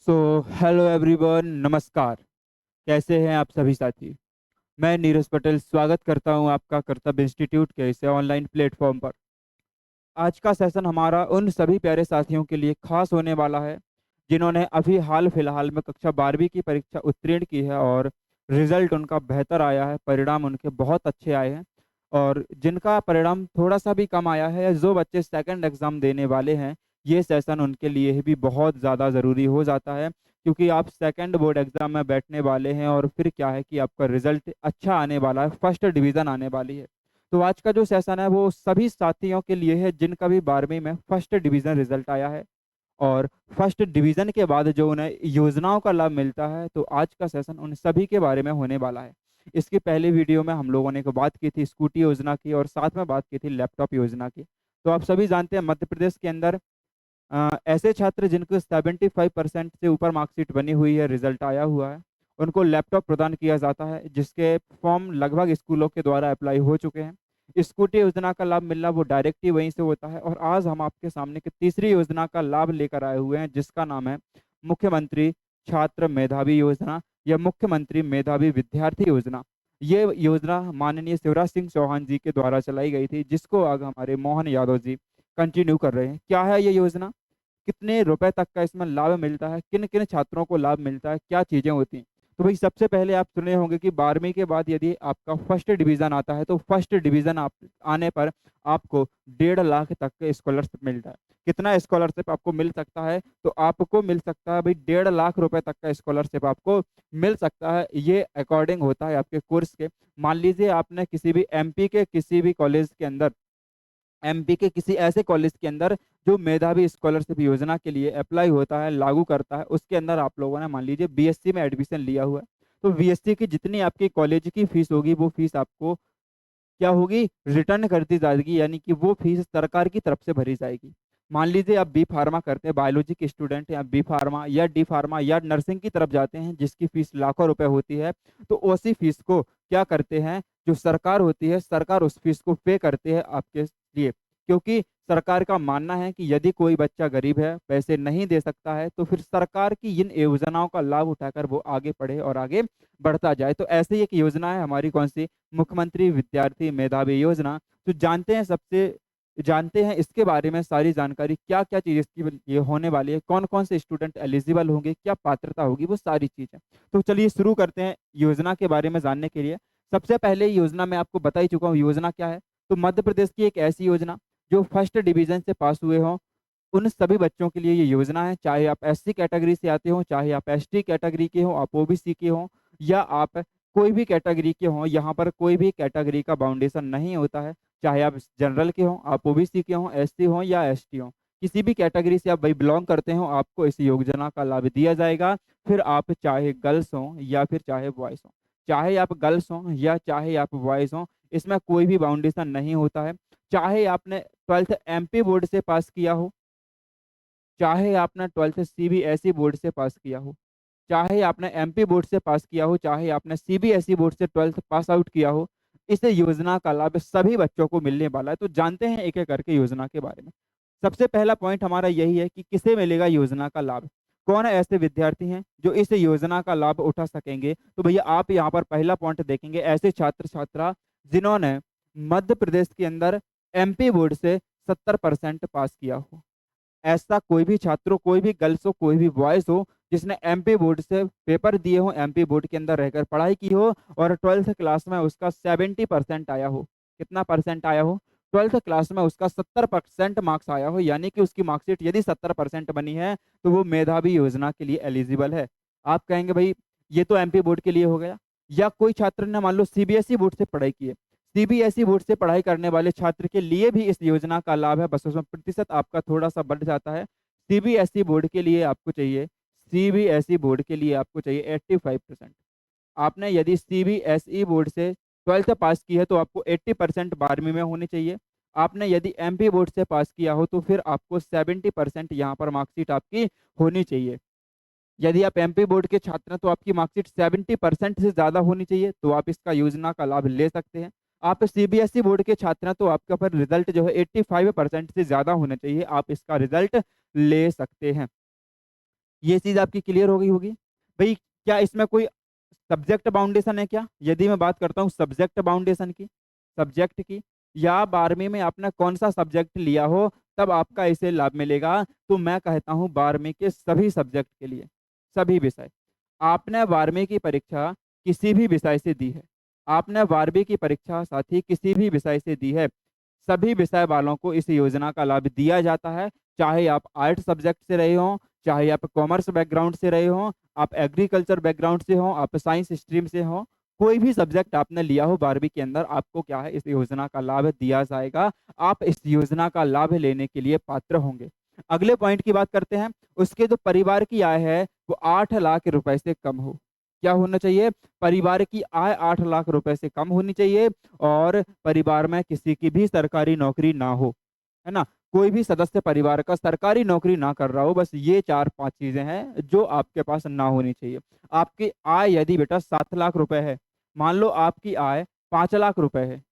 So hello everyone, नमस्कार। कैसे हैं आप सभी साथी? मैं नीरज पटेल स्वागत करता हूं आपका कर्तव्य इंस्टीट्यूट के इस ऑनलाइन प्लेटफॉर्म पर। आज का सेशन हमारा उन सभी प्यारे साथियों के लिए खास होने वाला है जिन्होंने अभी हाल फिलहाल में कक्षा 12वीं की परीक्षा उत्तीर्ण की है और रिजल्ट उनका बेहतर आया है, परिणाम उनके बहुत अच्छे आए हैं। और जिनका परिणाम थोड़ा सा भी कम आया है या जो बच्चे सेकंड एग्ज़ाम देने वाले हैं, ये सेशन उनके लिए भी बहुत ज़्यादा ज़रूरी हो जाता है, क्योंकि आप सेकंड बोर्ड एग्ज़ाम में बैठने वाले हैं और फिर क्या है कि आपका रिजल्ट अच्छा आने वाला है, फर्स्ट डिवीज़न आने वाली है। तो आज का जो सेशन है वो सभी साथियों के लिए है जिनका भी 12वीं में फर्स्ट डिवीज़न रिजल्ट आया है। और फर्स्ट डिवीज़न के बाद जो उन्हें योजनाओं का लाभ मिलता है, तो आज का सेशन उन सभी के बारे में होने वाला है। इसकी पहले वीडियो में हम लोगों ने को बात की थी स्कूटी योजना की और साथ में बात की थी लैपटॉप योजना की। तो आप सभी जानते हैं मध्य प्रदेश के अंदर ऐसे छात्र जिनको 75% से ऊपर मार्कशीट बनी हुई है, रिजल्ट आया हुआ है, उनको लैपटॉप प्रदान किया जाता है, जिसके फॉर्म लगभग स्कूलों के द्वारा अप्लाई हो चुके हैं। स्कूटी योजना का लाभ मिलना वो डायरेक्ट ही वहीं से होता है। और आज हम आपके सामने की तीसरी योजना का लाभ लेकर आए हुए हैं, जिसका नाम है मुख्यमंत्री छात्र मेधावी योजना या मुख्यमंत्री मेधावी विद्यार्थी योजना। ये योजना माननीय शिवराज सिंह चौहान जी के द्वारा चलाई गई थी, जिसको आगे हमारे मोहन यादव जी कंटिन्यू कर रहे हैं। क्या है ये योजना, कितने रुपए तक का इसमें लाभ मिलता है, किन किन छात्रों को लाभ मिलता है, क्या चीज़ें होती हैं? तो भाई सबसे पहले आप सुने होंगे कि 12वीं के बाद यदि आपका फर्स्ट डिवीज़न आता है, तो फर्स्ट डिवीज़न आप आने पर आपको 1.5 लाख तक का स्कॉलरशिप मिलता है। कितना स्कॉलरशिप आपको मिल सकता है? तो आपको मिल सकता है भाई 1.5 लाख रुपए तक का स्कॉलरशिप आपको मिल सकता है। ये अकॉर्डिंग होता है आपके कोर्स के। मान लीजिए आपने किसी भी एमपी के किसी भी कॉलेज के अंदर, एमपी के किसी ऐसे कॉलेज के अंदर जो मेधावी स्कॉलरशिप योजना के लिए अप्लाई होता है, लागू करता है, उसके अंदर आप लोगों ने मान लीजिए बीएससी में एडमिशन लिया हुआ है। तो बीएससी की जितनी आपकी कॉलेज की फीस होगी, वो फीस आपको क्या होगी, रिटर्न कर दी जाएगी, यानी कि वो फीस सरकार की तरफ से भरी जाएगी। मान लीजिए आप बी फार्मा करते हैं, बायोलॉजी के स्टूडेंट हैं, आप बी फार्मा या डी फार्मा या नर्सिंग की तरफ जाते हैं, जिसकी फीस लाखों रुपए होती है। तो उसी फीस को क्या करते हैं, जो सरकार होती है, सरकार उस फीस को पे करते हैं आपके लिए। क्योंकि सरकार का मानना है कि यदि कोई बच्चा गरीब है, पैसे नहीं दे सकता है, तो फिर सरकार की इन योजनाओं का लाभ उठाकर वो आगे पढ़े और आगे बढ़ता जाए। तो ऐसे ही एक योजना है हमारी, कौन सी, मुख्यमंत्री विद्यार्थी मेधावी योजना। तो जानते हैं इसके बारे में सारी जानकारी, क्या क्या चीज़ इसकी ये होने वाली है, कौन कौन से स्टूडेंट एलिजिबल होंगे, क्या पात्रता होगी, वो सारी चीज़ें। तो चलिए शुरू करते हैं योजना के बारे में जानने के लिए। सबसे पहले योजना मैं आपको बता ही चुका हूँ योजना क्या है। तो मध्य प्रदेश की एक ऐसी योजना जो फर्स्ट डिवीजन से पास हुए हों, उन सभी बच्चों के लिए ये योजना है। चाहे आप एससी कैटेगरी से आते हो, चाहे आप एसटी कैटेगरी के हो, आप ओबीसी के हो, या आप कोई भी कैटेगरी के हों, यहाँ पर कोई भी कैटेगरी का बाउंडेशन नहीं होता है। चाहे आप जनरल के हों, आप ओबीसी के हों, एससी हों या एसटी हों, किसी भी कैटेगरी से आप भाई बिलोंग करते हो, आपको इस योजना का लाभ दिया जाएगा। फिर आप चाहे गर्ल्स हों या फिर चाहे बॉयज़ हों, चाहे आप गर्ल्स हों या चाहे आप बॉयज़ हों, इसमें कोई भी बाउंडेशन नहीं होता है। चाहे आपने 12th एमपी बोर्ड से पास किया हो, चाहे आपने 12th सीबीएसई बोर्ड से पास किया हो, चाहे आपने एमपी बोर्ड से पास किया हो, चाहे आपने सीबीएसई बोर्ड से 12th पास आउट किया हो, इस योजना का लाभ सभी बच्चों को मिलने वाला है। तो जानते हैं एक एक करके योजना के बारे में। सबसे पहला पॉइंट हमारा यही है कि किसे मिलेगा योजना का लाभ, कौन ऐसे विद्यार्थी हैं जो इस योजना का लाभ उठा सकेंगे। तो भैया आप यहाँ पर पहला पॉइंट देखेंगे, ऐसे छात्र छात्रा जिन्होंने मध्य प्रदेश के अंदर एमपी बोर्ड से 70% पास किया हो। ऐसा कोई भी छात्र हो, कोई भी गर्ल्स हो, कोई भी बॉयज़ हो, जिसने एमपी बोर्ड से पेपर दिए हो, एमपी बोर्ड के अंदर रहकर पढ़ाई की हो और 12th क्लास में उसका 70% आया हो। कितना परसेंट आया हो? 12th क्लास में उसका 70% मार्क्स आया हो, यानी कि उसकी मार्कशीट यदि 70% बनी है, तो वो मेधावी योजना के लिए एलिजिबल है। आप कहेंगे भाई ये तो एमपी बोर्ड के लिए हो गया, या कोई छात्र ने मान लो सीबीएसई बोर्ड से पढ़ाई की है। सीबीएसई बोर्ड से पढ़ाई करने वाले छात्र के लिए भी इस योजना का लाभ है, बस उसमें प्रतिशत आपका थोड़ा सा बढ़ जाता है। सीबीएसई बोर्ड के लिए आपको चाहिए, सीबीएसई बोर्ड के लिए आपको चाहिए 85%। आपने यदि सीबीएसई बोर्ड से 12th पास की है, तो आपको 80% 12वीं में होनी चाहिए। आपने यदि एमपी बोर्ड से पास किया हो, तो फिर आपको 70% यहाँ पर मार्कशीट आपकी होनी चाहिए। यदि आप एमपी बोर्ड के छात्र हैं, तो आपकी मार्कशीट 70% से ज़्यादा होनी चाहिए, तो आप इसका योजना का लाभ ले सकते हैं। आप सीबीएसई बोर्ड के छात्र हैं, तो आपका पर रिजल्ट जो है 85% से ज़्यादा होना चाहिए, आप इसका रिजल्ट ले सकते हैं। ये चीज़ आपकी क्लियर हो गई होगी। भई क्या इसमें कोई सब्जेक्ट बाउंडेशन है क्या? यदि मैं बात करता हूँ सब्जेक्ट बाउंडेशन की, सब्जेक्ट की, या 12वीं में आपने कौन-सा सब्जेक्ट लिया हो, तब आपका इसे लाभ मिलेगा, तो मैं कहता हूँ 12वीं के सभी सब्जेक्ट के लिए, सभी विषय। आपने 12वीं की परीक्षा किसी भी विषय से दी है, आपने 12वीं की परीक्षा साथी किसी भी विषय से दी है, सभी विषय वालों को इस योजना का लाभ दिया जाता है, चाहे आप आर्ट सब्जेक्ट से रहे हों, चाहे आप कॉमर्स बैकग्राउंड से रहे हों, आप एग्रीकल्चर बैकग्राउंड से हों, आप साइंस स्ट्रीम से हों, कोई भी सब्जेक्ट आपने लिया हो 12वीं के अंदर, आपको क्या है, इस योजना का लाभ दिया जाएगा। आप इस योजना का लाभ लेने के लिए पात्र होंगे। अगले पॉइंट की बात करते हैं, उसके जो परिवार की आय है, वो 8 लाख रुपए से कम हो। क्या होना चाहिए? परिवार की आय 8 लाख रुपए से कम होनी चाहिए और परिवार में किसी की भी सरकारी नौकरी ना हो, है ना? कोई भी सदस्य परिवार का सरकारी नौकरी ना कर रहा हो, बस ये 4-5 चीज़ें हैं जो आपके पास ना होनी चाहिए। आपकी आय यदि बेटा 7 लाख रुपए है, मान लो आपकी आय 5 लाख रुपए है,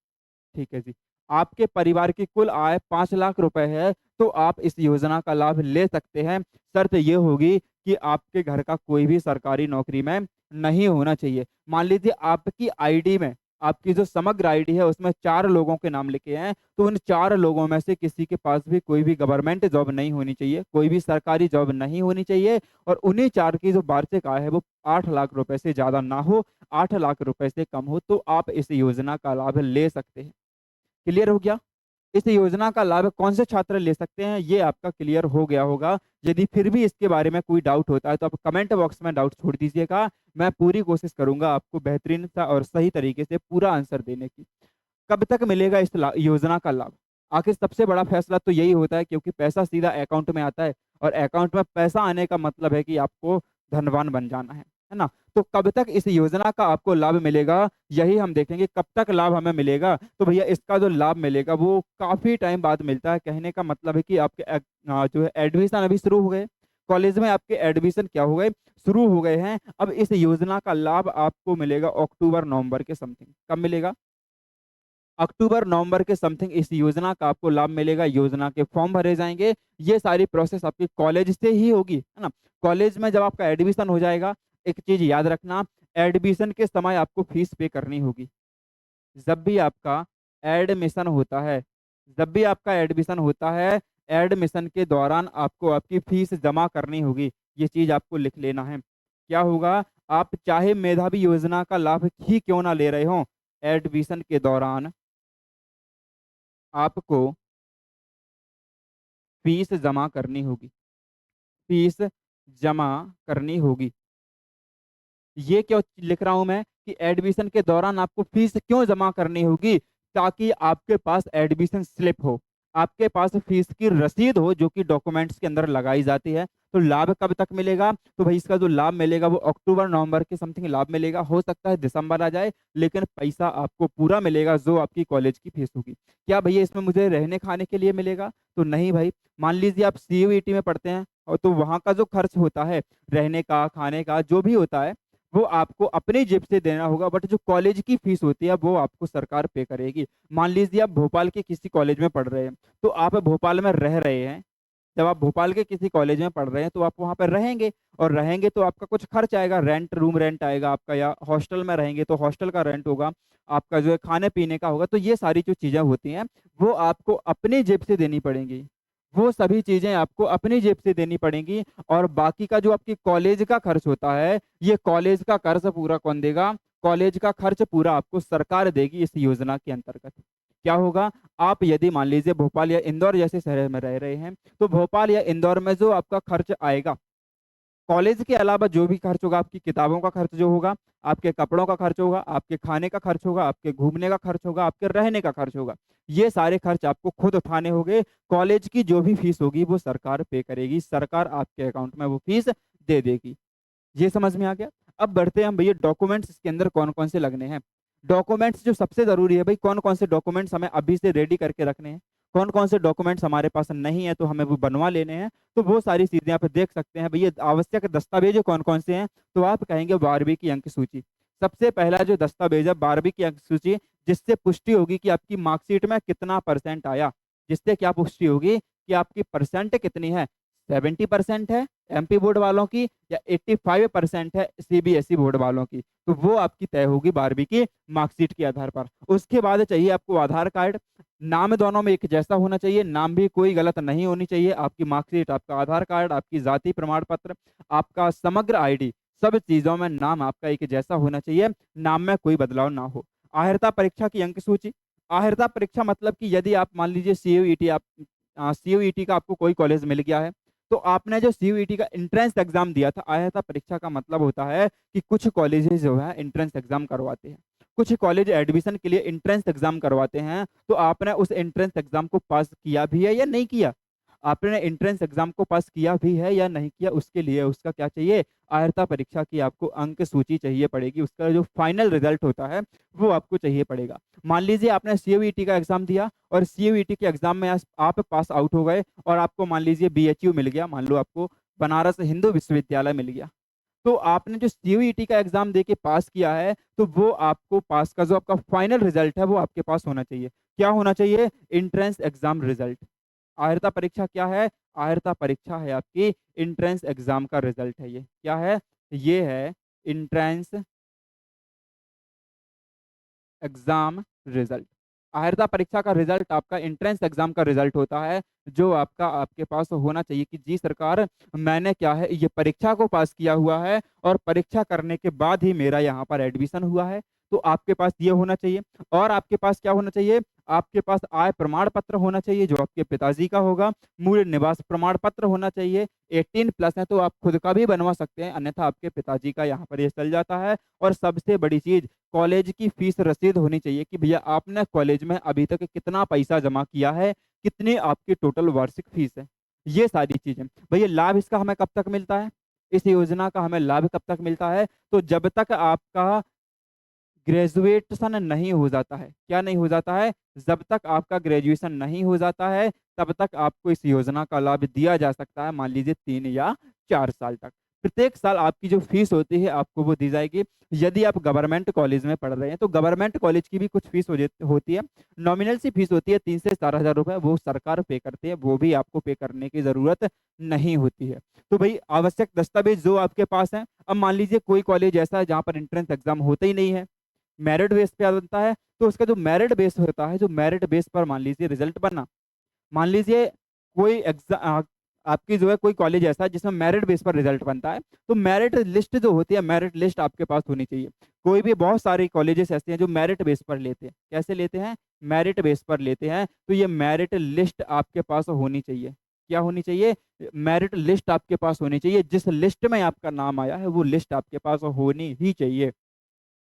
ठीक है जी। आपके परिवार की कुल आय 5 लाख रुपए है, तो आप इस योजना का लाभ ले सकते हैं। शर्त ये होगी कि आपके घर का कोई भी सरकारी नौकरी में नहीं होना चाहिए। मान लीजिए आपकी आईडी में, आपकी जो समग्र आईडी है उसमें 4 लोगों के नाम लिखे हैं, तो उन 4 लोगों में से किसी के पास भी कोई भी गवर्नमेंट जॉब नहीं होनी चाहिए, कोई भी सरकारी जॉब नहीं होनी चाहिए और उन्हीं 4 की जो वार्षिक आय है वो 8 लाख रुपए से ज़्यादा ना हो, 8 लाख रुपए से कम हो, तो आप इस योजना का लाभ ले सकते हैं। क्लियर हो गया? इस योजना का लाभ कौन से छात्र ले सकते हैं, ये आपका क्लियर हो गया होगा। यदि फिर भी इसके बारे में कोई डाउट होता है, तो आप कमेंट बॉक्स में डाउट छोड़ दीजिएगा। मैं पूरी कोशिश करूँगा आपको बेहतरीन सा और सही तरीके से पूरा आंसर देने की। कब तक मिलेगा इस योजना का लाभ? आखिर सबसे बड़ा फैसला तो यही होता है, क्योंकि पैसा सीधा अकाउंट में आता है और अकाउंट में पैसा आने का मतलब है कि आपको धनवान बन जाना है ना? तो कब तक इस योजना का आपको लाभ मिलेगा, यही हम देखेंगे। कब तक लाभ हमें मिलेगा? तो भैया इसका जो लाभ मिलेगा वो काफ़ी टाइम बाद मिलता है। कहने का मतलब है कि आपके जो है एडमिशन अभी शुरू हो गए, कॉलेज में आपके एडमिशन क्या हो गए? शुरू हो गए हैं। अब इस योजना का लाभ आपको मिलेगा अक्टूबर-नवंबर के समथिंग। कब मिलेगा? अक्टूबर-नवंबर के समथिंग इस योजना का आपको लाभ मिलेगा, योजना के फॉर्म भरे जाएँगे। ये सारी प्रोसेस आपकी कॉलेज से ही होगी, है ना? कॉलेज में जब आपका एडमिशन हो जाएगा, एक चीज़ याद रखना, एडमिशन के समय आपको फीस पे करनी होगी। जब भी आपका एडमिशन होता है, जब भी आपका एडमिशन होता है, एडमिशन के दौरान आपको आपकी फीस जमा करनी होगी। ये चीज़ आपको लिख लेना है। क्या होगा? आप चाहे मेधावी योजना का लाभ ही क्यों ना ले रहे हों, एडमिशन के दौरान आपको फीस जमा करनी होगी, फीस जमा करनी होगी। ये क्यों लिख रहा हूँ मैं कि एडमिशन के दौरान आपको फीस क्यों जमा करनी होगी? ताकि आपके पास एडमिशन स्लिप हो, आपके पास फीस की रसीद हो जो कि डॉक्यूमेंट्स के अंदर लगाई जाती है। तो लाभ कब तक मिलेगा? तो भाई इसका जो लाभ मिलेगा वो अक्टूबर-नवंबर के समथिंग लाभ मिलेगा। हो सकता है दिसंबर आ जाए, लेकिन पैसा आपको पूरा मिलेगा जो आपकी कॉलेज की फीस होगी। क्या भैया इसमें मुझे रहने-खाने के लिए मिलेगा? तो नहीं भाई। मान लीजिए आप सीयूईटी में पढ़ते हैं और तो वहाँ का जो खर्च होता है, रहने का, खाने का जो भी होता है, वो आपको अपनी जेब से देना होगा, बट जो कॉलेज की फीस होती है वो आपको सरकार पे करेगी। मान लीजिए आप भोपाल के किसी कॉलेज में पढ़ रहे हैं, तो आप भोपाल में रह रहे हैं। जब आप भोपाल के किसी कॉलेज में पढ़ रहे हैं तो आप वहाँ पर रहेंगे और रहेंगे तो आपका कुछ खर्च आएगा, रेंट, रूम रेंट आएगा आपका, या हॉस्टल में रहेंगे तो हॉस्टल का रेंट होगा, आपका जो है खाने-पीने का होगा। तो ये सारी जो चीज़ें होती हैं, वो आपको अपनी जेब से देनी पड़ेंगी। वो सभी चीज़ें आपको अपनी जेब से देनी पड़ेंगी और बाकी का जो आपकी कॉलेज का खर्च होता है, ये कॉलेज का कर्ज पूरा कौन देगा? कॉलेज का खर्च पूरा आपको सरकार देगी इस योजना के अंतर्गत। क्या होगा? आप यदि मान लीजिए भोपाल या इंदौर जैसे शहर में रह रहे हैं, तो भोपाल या इंदौर में जो आपका खर्च आएगा, कॉलेज के अलावा जो भी खर्च होगा, आपकी किताबों का खर्च जो होगा, आपके कपड़ों का खर्च होगा, आपके खाने का खर्च होगा, आपके घूमने का खर्च होगा, आपके रहने का खर्च होगा। ये सारे खर्च आपको खुद उठाने होंगे। कॉलेज की जो भी फीस होगी वो सरकार पे करेगी, सरकार आपके अकाउंट में वो फीस दे देगी। ये समझ में आ गया? अब बढ़ते हैं हम भैया डॉक्यूमेंट्स इसके अंदर कौन-कौन से लगने हैं। डॉक्यूमेंट्स जो सबसे ज़रूरी है भई, कौन-कौन से डॉक्यूमेंट्स हमें अभी से रेडी करके रखने हैं, कौन-कौन से डॉक्यूमेंट्स हमारे पास नहीं है तो हमें वो बनवा लेने हैं। तो वो सारी चीज़ें आप देख सकते हैं भैया, आवश्यक दस्तावेज़ कौन-कौन से हैं, तो आप कहेंगे 12वीं की अंक सूची। सबसे पहला जो दस्तावेज़ है 12वीं की अंक सूची, जिससे पुष्टि होगी कि आपकी मार्कशीट में कितना परसेंट आया, जिससे क्या पुष्टि होगी कि आपकी परसेंट कितनी है। 70% है एमपी बोर्ड वालों की या 85% है सीबीएसई बोर्ड वालों की, तो वो आपकी तय होगी 12वीं की मार्कशीट के आधार पर। उसके बाद चाहिए आपको आधार कार्ड। नाम दोनों में एक जैसा होना चाहिए, नाम भी कोई गलत नहीं होनी चाहिए। आपकी मार्कशीट, आपका आधार कार्ड, आपकी जाति प्रमाण पत्र, आपका समग्र आईडी, सब चीजों में नाम आपका एक जैसा होना चाहिए, नाम में कोई बदलाव ना हो। आहर्ता परीक्षा की अंक सूची। आहर्ता परीक्षा मतलब कि यदि आप मान लीजिए सीयूईटी, आप सीयूईटी का आपको कोई कॉलेज मिल गया है, तो आपने जो सीयूईटी का एंट्रेंस एग्जाम दिया था, आहर्ता परीक्षा का मतलब होता है कि कुछ कॉलेजेस जो है एंट्रेंस एग्जाम करवाते हैं, कुछ कॉलेज एडमिशन के लिए एंट्रेंस एग्जाम करवाते हैं, तो आपने उस एंट्रेंस एग्जाम को पास किया भी है या नहीं किया, आपने एंट्रेंस एग्जाम को पास किया भी है या नहीं किया, उसके लिए उसका क्या चाहिए, आयरता परीक्षा की आपको अंक सूची चाहिए पड़ेगी, उसका जो फाइनल रिजल्ट होता है वो आपको चाहिए पड़ेगा। मान लीजिए आपने सीयूईटी का एग्जाम दिया और सीयूईटी के एग्जाम में आप पास आउट हो गए और आपको मान लीजिए बीएचयू मिल गया, मान लो आपको बनारस हिंदू विश्वविद्यालय मिल गया, तो आपने जो सीयूईटी का एग्जाम दे के पास किया है, तो वो आपको पास का जो आपका फाइनल रिजल्ट है वो आपके पास होना चाहिए। क्या होना चाहिए, एंट्रेंस एग्जाम रिजल्ट। आयरता परीक्षा क्या है, आयरता परीक्षा है आपकी एंट्रेंस एग्जाम का रिजल्ट है। ये क्या है, ये है एंट्रेंस एग्जाम रिजल्ट। आहर्ता परीक्षा का रिजल्ट आपका एंट्रेंस एग्जाम का रिजल्ट होता है, जो आपका आपके पास होना चाहिए कि जी सरकार, मैंने क्या है ये परीक्षा को पास किया हुआ है और परीक्षा करने के बाद ही मेरा यहाँ पर एडमिशन हुआ है, तो आपके पास ये होना चाहिए। और आपके पास क्या होना चाहिए, आपके पास आय प्रमाण पत्र होना चाहिए जो आपके पिताजी का होगा, मूल निवास प्रमाण पत्र होना चाहिए, 18+ है तो आप खुद का भी बनवा सकते हैं, अन्यथा आपके पिताजी का यहाँ पर ये चल जाता है। और सबसे बड़ी चीज, कॉलेज की फीस रसीद होनी चाहिए कि भैया आपने कॉलेज में अभी तक कितना पैसा जमा किया है, कितनी आपकी टोटल वार्षिक फीस है, ये सारी चीजें। भैया लाभ इसका हमें कब तक मिलता है, इस योजना का हमें लाभ कब तक मिलता है, तो जब तक आपका ग्रेजुएशन नहीं हो जाता है। क्या नहीं हो जाता है, जब तक आपका ग्रेजुएशन नहीं हो जाता है तब तक आपको इस योजना का लाभ दिया जा सकता है, मान लीजिए 3 या 4 साल तक। प्रत्येक साल आपकी जो फीस होती है आपको वो दी जाएगी। यदि आप गवर्नमेंट कॉलेज में पढ़ रहे हैं तो गवर्नमेंट कॉलेज की भी कुछ फीस होती है, नॉमिनल सी फीस होती है, 3 से 4 हज़ार रुपए, वो सरकार पे करती है, वो भी आपको पे करने की जरूरत नहीं होती है। तो भाई आवश्यक दस्तावेज जो आपके पास है, अब मान लीजिए कोई कॉलेज ऐसा है जहाँ पर एंट्रेंस एग्जाम होता ही नहीं है, मेरिट बेस पे बनता है, तो उसका जो मेरिट बेस होता है, जो मेरिट बेस पर मान लीजिए रिजल्ट बना, मान लीजिए कोई एग्जाम आपकी जो है कोई कॉलेज ऐसा है जिसमें मेरिट बेस पर रिजल्ट बनता है, तो मेरिट लिस्ट जो होती है, मेरिट लिस्ट आपके पास होनी चाहिए। कोई भी बहुत सारे कॉलेजेस ऐसे हैं जो मेरिट बेस पर लेते हैं, कैसे लेते हैं, मेरिट बेस पर लेते हैं, तो ये मेरिट लिस्ट आपके पास होनी चाहिए। क्या होनी चाहिए, मेरिट लिस्ट आपके पास होनी चाहिए, जिस लिस्ट में आपका नाम आया है वो लिस्ट आपके पास होनी ही चाहिए।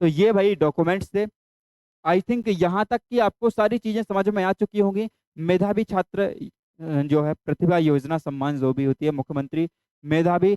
तो ये भाई डॉक्यूमेंट्स थे। आई थिंक यहाँ तक कि आपको सारी चीजें समझ में आ चुकी होंगी। मेधावी छात्र जो है प्रतिभा योजना सम्मान जो भी होती है, मुख्यमंत्री मेधावी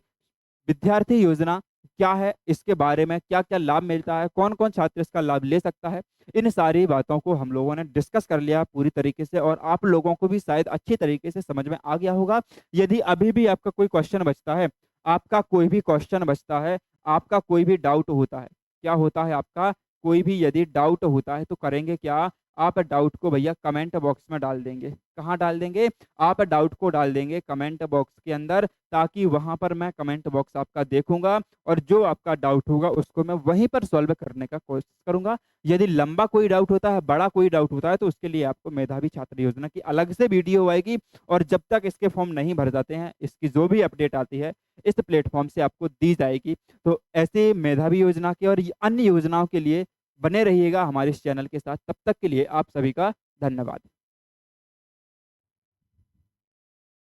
विद्यार्थी योजना क्या है, इसके बारे में क्या क्या लाभ मिलता है, कौन कौन छात्र इसका लाभ ले सकता है, इन सारी बातों को हम लोगों ने डिस्कस कर लिया पूरी तरीके से, और आप लोगों को भी शायद अच्छी तरीके से समझ में आ गया होगा। यदि अभी भी आपका कोई क्वेश्चन बचता है, आपका कोई भी क्वेश्चन बचता है, आपका कोई भी डाउट होता है, क्या होता है आपका कोई भी यदि डाउट होता है तो करेंगे क्या, आप डाउट को भैया कमेंट बॉक्स में डाल देंगे। कहाँ डाल देंगे, आप डाउट को डाल देंगे कमेंट बॉक्स के अंदर, ताकि वहां पर मैं कमेंट बॉक्स आपका देखूंगा और जो आपका डाउट होगा उसको मैं वहीं पर सॉल्व करने का कोशिश करूंगा। यदि लंबा कोई डाउट होता है, बड़ा कोई डाउट होता है, तो उसके लिए आपको मेधावी छात्र योजना की अलग से वीडियो आएगी, और जब तक इसके फॉर्म नहीं भर जाते हैं, इसकी जो भी अपडेट आती है इस प्लेटफॉर्म से आपको दी जाएगी। तो ऐसे मेधावी योजना के और अन्य योजनाओं के लिए बने रहिएगा हमारे इस चैनल के साथ। तब तक के लिए आप सभी का धन्यवाद।